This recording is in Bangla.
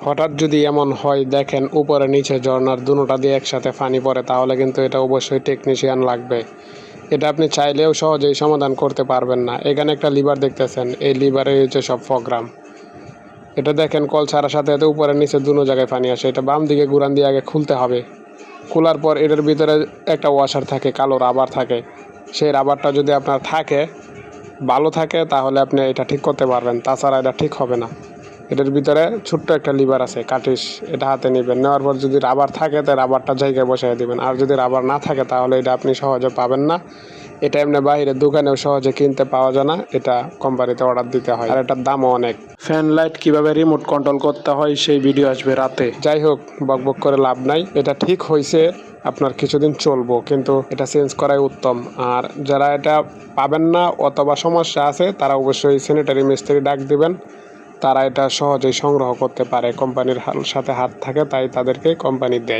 হঠাৎ যদি এমন হয় দেখেন উপরে নিচে ঝর্ণার দুটোটা দিয়ে একসাথে পানি পড়ে, তাহলে কিন্তু এটা অবশ্যই টেকনিশিয়ান লাগবে। এটা আপনি চাইলেও সহজেই সমাধান করতে পারবেন না। এখানে একটা লিভার দেখতেছেন, এই লিভারে হচ্ছে সব প্রোগ্রাম। এটা দেখেন কল ছাড়ার সাথে সাথে উপরে নিচে দুটো জায়গায় পানি আসে। এটা বাম দিকে ঘুরান দিয়ে আগে খুলতে হবে। খোলার পর এটার ভিতরে একটা ওয়াশার থাকে, কালো রাবার থাকে। সেই রাবারটা যদি আপনার থাকে, ভালো থাকে, তাহলে আপনি এটা ঠিক করতে পারবেন, তাছাড়া এটা ঠিক হবে না। এটার ভিতরে ছোট্ট একটা লিভার আছে, কাটিস, এটা হাতে নেবেন। নেওয়ার পর যদি রাবার থাকে তাই রাবারটা জায়গায় বসাই দিবেন, আর যদি রাবার না থাকে তাহলে এটা আপনি সহজে পাবেন না। এটা এমনি বাইরের দোকানেও সহজে কিনতে পাওয়া যায় না, এটা কোম্পানিতে অর্ডার দিতে হয়, আর এটার দামও অনেক। ফ্যান লাইট কিভাবে রিমোট কন্ট্রোল করতে হয় সেই ভিডিও আসবে রাতে। যাই হোক, বকবক করে লাভ নাই। এটা ঠিক হয়েছে, আপনার কিছুদিন চলবো, কিন্তু এটা চেঞ্জ করাই উত্তম। আর যারা এটা পাবেন না অথবা সমস্যা আছে, তারা অবশ্যই স্যানিটারি মিস্ত্রি ডাক দিবেন। তারা এটা সহজেই সংগ্রহ করতে পারে, কোম্পানির সাথে হাত থাকে, তাই তাদেরকে কোম্পানি দেয়।